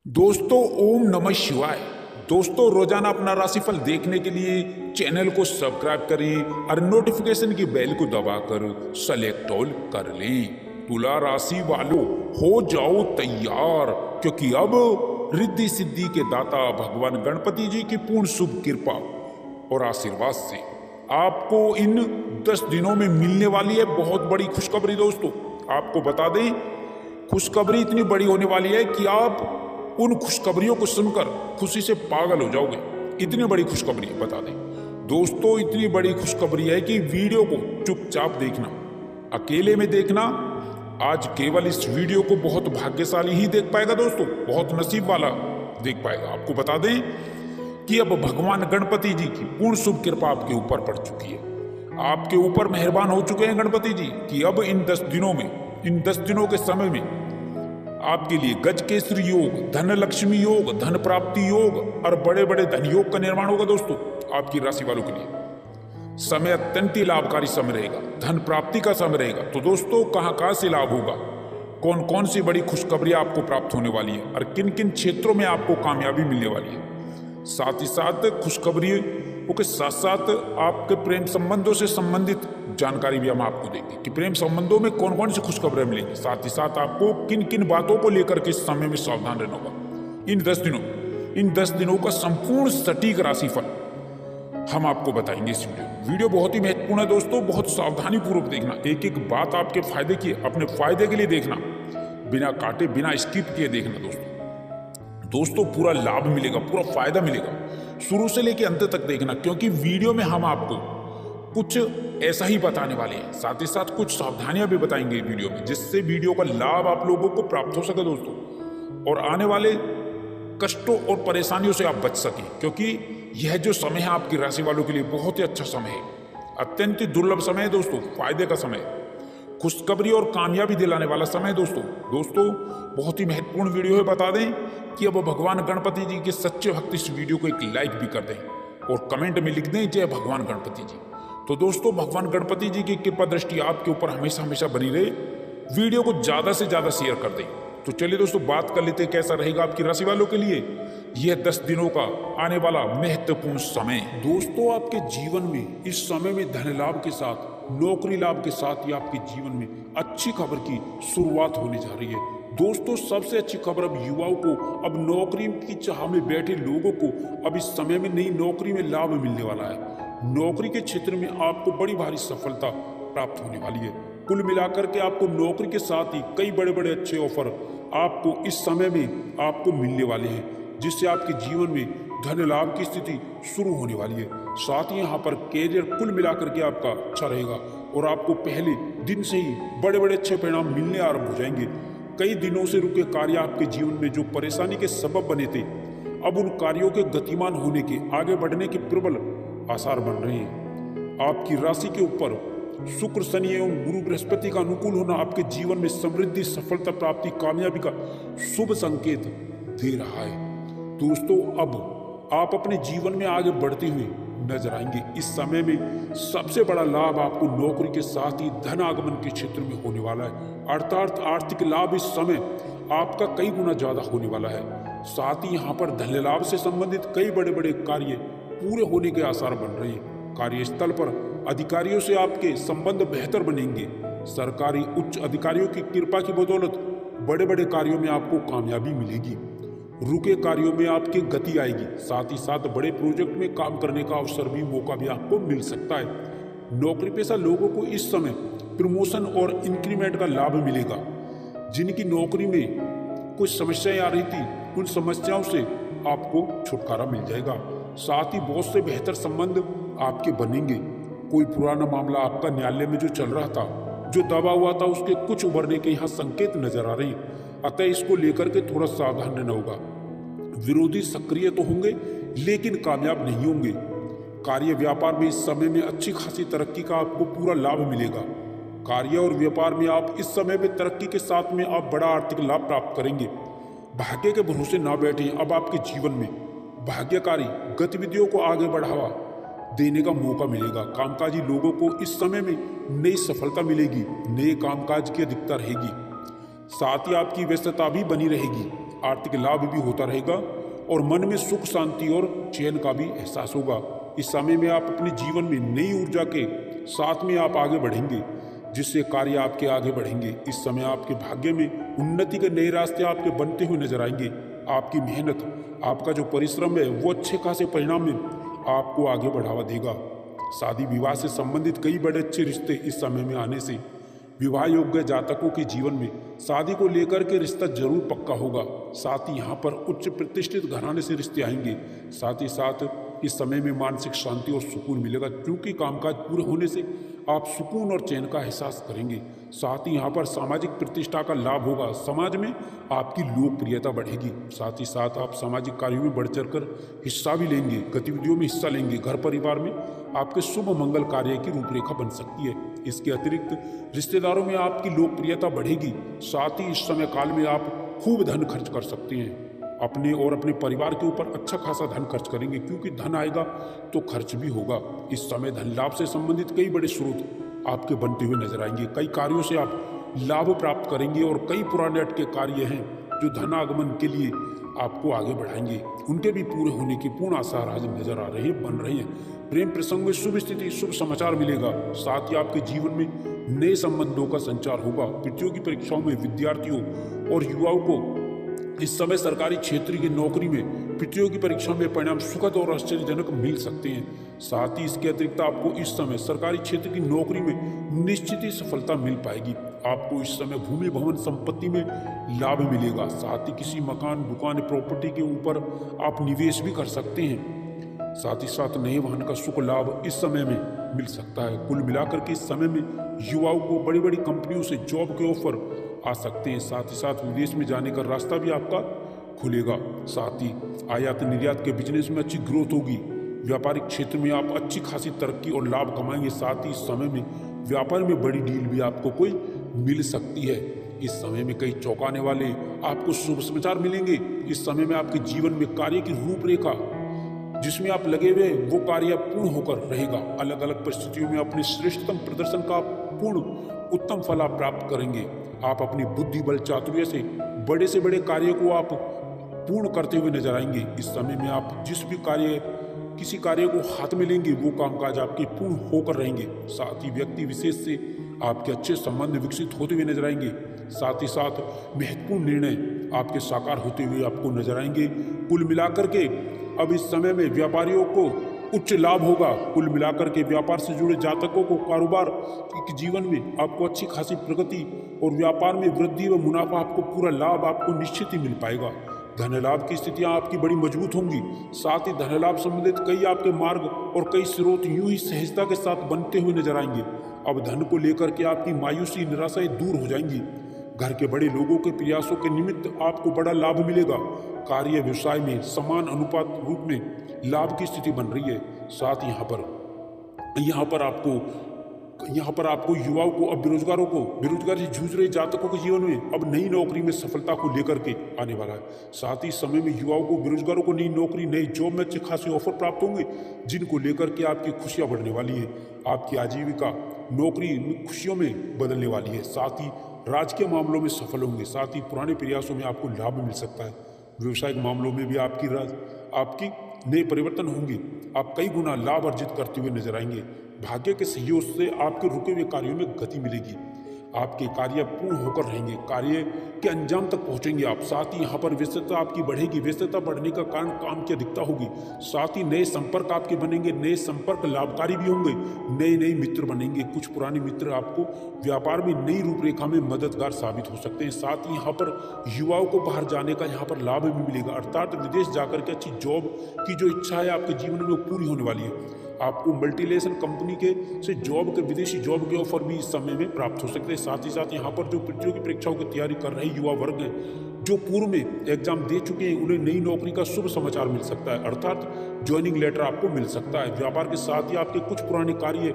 दोस्तों ओम नमः शिवाय। दोस्तों रोजाना अपना राशिफल देखने के लिए चैनल को सब्सक्राइब करें और नोटिफिकेशन की बेल को दबाकर सेलेक्ट ऑल कर लें। तुला राशि वालों हो जाओ तैयार, क्योंकि अब रिद्धि सिद्धि के दाता भगवान गणपति जी की पूर्ण शुभ कृपा और आशीर्वाद से आपको इन 10 दिनों में मिलने वाली है बहुत बड़ी खुशखबरी। दोस्तों आपको बता दें, खुशखबरी इतनी बड़ी होने वाली है कि आप उन खुशखबरियों को सुनकर खुशी से पागल हो जाओगे। इतनी बड़ी खुशखबरी है, बता दें दोस्तों, इतनी बड़ी खुशखबरी है कि वीडियो को चुपचाप देखना, अकेले में देखना। आज केवल इस वीडियो को बहुत भाग्यशाली ही देख पाएगा दोस्तों, बहुत नसीब वाला देख पाएगा। आपको बता दें कि अब भगवान गणपति जी की पूर्ण शुभ कृपा आपके ऊपर पड़ चुकी है, आपके ऊपर मेहरबान हो चुके हैं गणपति जी कि अब इन 10 दिनों में, इन 10 दिनों के समय में आपके लिए गजकेसरी योग, धन लक्ष्मी योग, धन प्राप्ति योग और बड़े बड़े धन योग का निर्माण होगा। दोस्तों आपकी राशि वालों के लिए समय अत्यंत ही लाभकारी समय रहेगा, धन प्राप्ति का समय रहेगा। तो दोस्तों कहां से लाभ होगा, कौन कौन सी बड़ी खुशखबरी आपको प्राप्त होने वाली है और किन किन क्षेत्रों में आपको कामयाबी मिलने वाली है, साथ ही साथ खुशखबरियों के साथ साथ आपके प्रेम संबंधों से संबंधित जानकारी भी हम आपको देंगे कि प्रेम संबंधों में कौन कौन सी खुशखबरें मिलेंगी। साथ ही साथ आपको किन किन बातों को लेकर के इस समय में सावधान रहना होगा। इन 10 दिनों का संपूर्ण सटीक राशिफल हम आपको बताएंगे इस वीडियो बहुत ही महत्वपूर्ण है दोस्तों, बहुत सावधानी पूर्वक देखना। एक एक बात आपके फायदे की, अपने फायदे के लिए देखना, बिना काटे बिना स्किप किए देखना। दोस्तों पूरा लाभ मिलेगा, पूरा फायदा मिलेगा, शुरू से लेकर अंत तक देखना, क्योंकि वीडियो में हम आपको कुछ ऐसा ही बताने वाले हैं। साथ ही साथ कुछ सावधानियां भी बताएंगे वीडियो में, जिससे वीडियो का लाभ आप लोगों को प्राप्त हो सके दोस्तों, और आने वाले कष्टों और परेशानियों से आप बच सकें, क्योंकि यह जो समय है आपकी राशि वालों के लिए बहुत ही अच्छा समय है, अत्यंत दुर्लभ समय है दोस्तों, फायदे का समय, खुशखबरी और कामयाबी दिलाने वाला समय है दोस्तों बहुत ही महत्वपूर्ण वीडियो है। बता दें कि अब भगवान गणपति जी के सच्चे भक्त इस वीडियो को एक लाइक भी कर दें और कमेंट में लिख दें जय भगवान गणपति जी। तो दोस्तों भगवान गणपति जी की कृपा दृष्टि आपके ऊपर हमेशा हमेशा बनी रहे। वीडियो को ज्यादा से ज्यादा शेयर कर दें। तो चलिए दोस्तों बात कर लेते हैं कैसा रहेगा आपकी राशि वालों के लिए यह 10 दिनों का आने वाला महत्वपूर्ण समय। दोस्तों आपके जीवन में इस समय में धन लाभ के साथ, नौकरी लाभ के साथ ही आपके जीवन में अच्छी खबर की शुरुआत होने जा रही है। दोस्तों सबसे अच्छी खबर अब युवाओं को, अब नौकरी की चाह में बैठे लोगों को अब इस समय में नई नौकरी में लाभ मिलने वाला है। नौकरी के क्षेत्र में आपको बड़ी भारी सफलता प्राप्त होने वाली है। कुल मिलाकर के आपको नौकरी के साथ ही कई बड़े बड़े अच्छे ऑफर आपको इस समय में आपको मिलने वाले हैं, जिससे आपके जीवन में धन लाभ की स्थिति शुरू होने वाली है। साथ ही यहाँ पर कैरियर कुल मिलाकर के आपका अच्छा रहेगा और आपको पहले दिन से ही बड़े बड़े अच्छे परिणाम मिलने आरंभ हो जाएंगे। कई दिनों से रुके कार्य आपके जीवन में जो परेशानी के सबब बने थे, अब उन कार्यों के गतिमान होने के, आगे बढ़ने के प्रबल आसार बन रहे हैं। आपकी राशि के ऊपर शुक्र, शनि एवं गुरु बृहस्पति का अनुकूल होना आपके जीवन में समृद्धि, सफलता प्राप्ति, कामयाबी का शुभ संकेत दे रहा है। दोस्तों अब आप अपने जीवन में आगे बढ़ते हुए नजर आएंगे। इस समय में सबसे बड़ा लाभ आपको नौकरी के साथ ही धन आगमन के क्षेत्र में होने वाला है, अर्थात आर्थिक लाभ इस समय आपका कई गुना ज्यादा होने वाला है। साथ ही यहाँ पर धन लाभ से संबंधित कई बड़े बड़े कार्य पूरे होने के आसार बन रहे हैं। कार्यस्थल पर अधिकारियों से आपके संबंध बेहतर बनेंगे। सरकारी उच्च अधिकारियों की कृपा की बदौलत बड़े बड़े कार्यों में आपको कामयाबी मिलेगी। रुके कार्यों में आपकी गति आएगी। साथ ही साथ बड़े प्रोजेक्ट में काम करने का अवसर भी, मौका भी आपको मिल सकता है। नौकरी पेशा लोगों को इस समय प्रमोशन और इंक्रीमेंट का लाभ मिलेगा। जिनकी नौकरी में कुछ समस्याएं आ रही थी, उन समस्याओं से आपको छुटकारा मिल जाएगा। साथ ही बहुत से बेहतर संबंध आपके बनेंगे। कोई पुराना मामला आपका न्यायालय में जो चल रहा था, जो दबा हुआ था, उसके कुछ उभरने के यहाँ संकेत नजर आ रहे हैं। अतः इसको लेकर के थोड़ा सावधान रहना होगा। विरोधी सक्रिय तो होंगे लेकिन कामयाब नहीं होंगे। कार्य व्यापार में इस समय में अच्छी खासी तरक्की का आपको पूरा लाभ मिलेगा। कार्य और व्यापार में आप इस समय में तरक्की के साथ में आप बड़ा आर्थिक लाभ प्राप्त करेंगे। भाग्य के भरोसे ना बैठे। अब आपके जीवन में भाग्यकारी गतिविधियों को आगे बढ़ावा देने का मौका मिलेगा। कामकाजी लोगों को इस समय में नई सफलता मिलेगी, नए कामकाज की अधिकता रहेगी। साथ ही आपकी व्यस्तता भी बनी रहेगी। आर्थिक लाभ भी होता रहेगा और मन में सुख शांति और चैन का भी एहसास होगा। इस समय में आप अपने जीवन में नई ऊर्जा के साथ में आप आगे बढ़ेंगे, जिससे कार्य आपके आगे बढ़ेंगे। इस समय आपके भाग्य में उन्नति के नए रास्ते आपके बनते हुए नजर आएंगे। आपकी मेहनत, आपका जो परिश्रम है वो अच्छे खासे परिणाम में आपको आगे बढ़ावा देगा। शादी विवाह से संबंधित कई बड़े अच्छे रिश्ते इस समय में आने से विवाह योग्य जातकों के जीवन में शादी को लेकर के रिश्ता जरूर पक्का होगा। साथ ही यहाँ पर उच्च प्रतिष्ठित घराने से रिश्ते आएंगे। साथ ही साथ इस समय में मानसिक शांति और सुकून मिलेगा, क्योंकि कामकाज पूरे होने से आप सुकून और चैन का एहसास करेंगे। साथ ही यहाँ पर सामाजिक प्रतिष्ठा का लाभ होगा, समाज में आपकी लोकप्रियता बढ़ेगी। साथ ही साथ आप सामाजिक कार्यों में बढ़ चढ़कर हिस्सा भी लेंगे, गतिविधियों में हिस्सा लेंगे। घर परिवार में आपके शुभ मंगल कार्य की रूपरेखा बन सकती है। इसके अतिरिक्त रिश्तेदारों में आपकी लोकप्रियता बढ़ेगी। साथ ही इस समय काल में आप खूब धन खर्च कर सकते हैं। अपने और अपने परिवार के ऊपर अच्छा खासा धन खर्च करेंगे, क्योंकि धन आएगा तो खर्च भी होगा। इस समय धन लाभ से संबंधित कई बड़े स्रोत आपके बनते हुए नजर आएंगे। कई कार्यों से आप लाभ प्राप्त करेंगे और कई पुराने अटके कार्य हैं जो धनागमन के लिए आपको आगे बढ़ाएंगे, उनके भी पूरे होने के पूर्ण आसार आज नजर आ रहे हैं, बन रहे हैं। प्रेम प्रसंग में शुभ स्थिति, शुभ समाचार मिलेगा। साथ ही आपके जीवन में नए संबंधों का संचार होगा। प्रतियोगी परीक्षाओं में विद्यार्थियों और युवाओं को इस समय सरकारी क्षेत्र की नौकरी में प्रतियोगी परीक्षा में परिणाम सुखद और आश्चर्यजनक मिल सकते हैं। साथ ही इसके अतिरिक्त आपको इस समय सरकारी क्षेत्र की नौकरी में निश्चित ही सफलता मिल पाएगी। आपको इस समय भूमि भवन संपत्ति में लाभ मिलेगा। साथ ही किसी मकान, दुकान, प्रॉपर्टी के ऊपर आप निवेश भी कर सकते हैं। साथ ही साथ नए वाहन का सुख लाभ इस समय में मिल सकता है। कुल मिलाकर के इस समय में युवाओं को बड़ी बड़ी कंपनियों से जॉब के ऑफर आ सकते हैं। साथ ही साथ विदेश में जाने का रास्ता भी आपका खुलेगा। साथ ही आयात निर्यात के बिजनेस में अच्छी ग्रोथ होगी। व्यापारिक क्षेत्र में आप अच्छी खासी तरक्की और लाभ कमाएंगे। साथ ही इस समय में व्यापार में बड़ी डील भी आपको कोई मिल सकती है। इस समय में कई चौंकाने वाले आपको शुभ समाचार मिलेंगे। इस समय में आपके जीवन में कार्य की रूपरेखा जिसमें आप लगे हुए वो कार्य पूर्ण होकर रहेगा। अलग अलग परिस्थितियों में अपने श्रेष्ठतम प्रदर्शन का पूर्ण उत्तम फल आप प्राप्त करेंगे। आप अपनी बुद्धि बल चातुर्य से बड़े कार्य को आप पूर्ण करते हुए नजर आएंगे। इस समय में आप जिस भी किसी कार्य को हाथ में लेंगे वो कामकाज आपके पूर्ण होकर रहेंगे। साथ ही व्यक्ति विशेष से आपके अच्छे संबंध विकसित होते हुए नजर आएंगे। साथ ही साथ महत्वपूर्ण निर्णय आपके साकार होते हुए आपको नजर आएंगे। कुल मिलाकर के अब इस समय में व्यापारियों को उच्च लाभ होगा। कुल मिलाकर के व्यापार से जुड़े जातकों को कारोबार के जीवन में आपको अच्छी खासी प्रगति और व्यापार में वृद्धि व मुनाफा, आपको पूरा लाभ आपको निश्चित ही मिल पाएगा। धन लाभ की स्थितियां आपकी बड़ी मजबूत होंगी। साथ ही धन लाभ संबंधित कई आपके मार्ग और कई स्रोत यूं ही सहजता के साथ बनते हुए नजर आएंगे। अब धन को लेकर के आपकी मायूसी निराशाएं दूर हो जाएंगी। घर के बड़े लोगों के प्रयासों के निमित्त आपको बड़ा लाभ मिलेगा। कार्य व्यवसाय में समान अनुपात रूप में लाभ की स्थिति बन रही है। साथ ही यहाँ पर आपको युवाओं को, अब बेरोजगारों को, बेरोजगारी से जूझ रहे जातकों के जीवन में अब नई नौकरी में सफलता को लेकर के आने वाला है। साथ ही समय में युवाओं को, बेरोजगारों को नई नौकरी, नई जॉब में अच्छे खासे ऑफर प्राप्त होंगे, जिनको लेकर के आपकी खुशियां बढ़ने वाली है। आपकी आजीविका नौकरी में खुशियों में बदलने वाली है। साथ ही राजकीय मामलों में सफल होंगे। साथ ही पुराने प्रयासों में आपको लाभ मिल सकता है। व्यवसायिक मामलों में भी आपकी नए परिवर्तन होंगे। आप कई गुना लाभ अर्जित करते हुए नजर आएंगे। भाग्य के सहयोग से आपके रुके हुए कार्यों में गति मिलेगी। आपके कार्य पूर्ण होकर रहेंगे, कार्य के अंजाम तक पहुंचेंगे आप। साथ ही यहाँ पर व्यस्तता आपकी बढ़ेगी। व्यस्तता बढ़ने का कारण काम की अधिकता होगी। साथ ही नए संपर्क आपके बनेंगे। नए संपर्क लाभकारी भी होंगे। नए मित्र बनेंगे। कुछ पुराने मित्र आपको व्यापार में नई रूपरेखा में मददगार साबित हो सकते हैं। साथ ही यहाँ पर युवाओं को बाहर जाने का यहाँ पर लाभ भी मिलेगा, अर्थात विदेश जाकर के अच्छी जॉब की जो इच्छा है आपके जीवन में वो पूरी होने वाली है। आपको मल्टीनेशनल कंपनी से विदेशी जॉब के ऑफर भी इस समय में प्राप्त हो सकते हैं। साथ ही साथ यहाँ पर जो प्रतियोगी परीक्षाओं की तैयारी कर रहे युवा वर्ग हैं, जो पूर्व में एग्जाम दे चुके हैं, उन्हें नई नौकरी का शुभ समाचार मिल सकता है, अर्थात ज्वाइनिंग लेटर आपको मिल सकता है। व्यापार के साथ ही आपके कुछ पुराने कार्य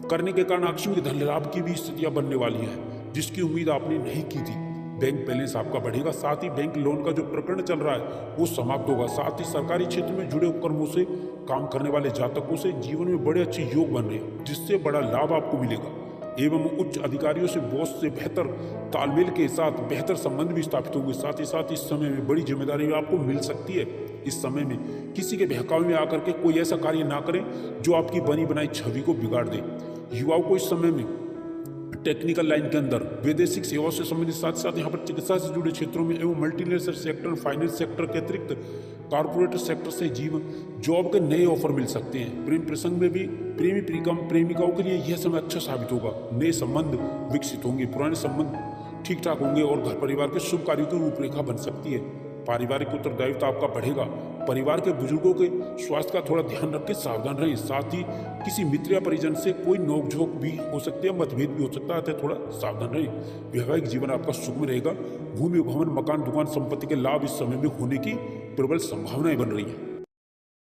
करने के कारण आकस्मिक धन लाभ की भी स्थितियां बनने वाली हैं, जिसकी उम्मीद आपने नहीं की थी। बैंक बैलेंस आपका बढ़ेगा। साथ ही बैंक लोन का जो प्रकरण चल रहा है वो समाप्त होगा। साथ ही सरकारी क्षेत्र में जुड़े उपक्रमों से काम करने वाले जातकों से जीवन में बड़े अच्छे योग बन रहे हैं, जिससे बड़ा लाभ आपको मिलेगा। एवं उच्च अधिकारियों से बॉस से बेहतर तालमेल के साथ बेहतर संबंध भी स्थापित होंगे। साथ ही साथ इस समय में बड़ी जिम्मेदारी भी आपको मिल सकती है। इस समय में किसी के बहकावे में आकर के कोई ऐसा कार्य ना करें जो आपकी बनी बनाई छवि को बिगाड़ दे। युवाओं को इस समय में टेक्निकल लाइन के अंदर वैदेशिक सेवाओं से संबंधित, साथ साथ यहाँ पर चिकित्सा से जुड़े क्षेत्रों में एवं मल्टीनेशनल सेक्टर, फाइनेंस सेक्टर के अतिरिक्त कॉर्पोरेट सेक्टर से जॉब के नए ऑफर मिल सकते हैं। प्रेम प्रसंग में भी प्रेमी प्रेमिकाओं के लिए यह समय अच्छा साबित होगा। नए संबंध विकसित होंगे, पुराने संबंध ठीक ठाक होंगे और घर परिवार के शुभ कार्यों की रूपरेखा बन सकती है। पारिवारिक उत्तरदायित्व आपका बढ़ेगा। परिवार के बुजुर्गों के स्वास्थ्य का थोड़ा ध्यान रख के सावधान रहें। साथ ही किसी मित्र या परिजन से कोई नोकझोंक भी हो सकती है, मतभेद भी हो सकता है, थोड़ा सावधान रहें। वैवाहिक जीवन आपका सुखमय रहेगा। भूमि भवन, मकान, दुकान, संपत्ति के लाभ इस समय में होने की प्रबल संभावनाएं बन रही है।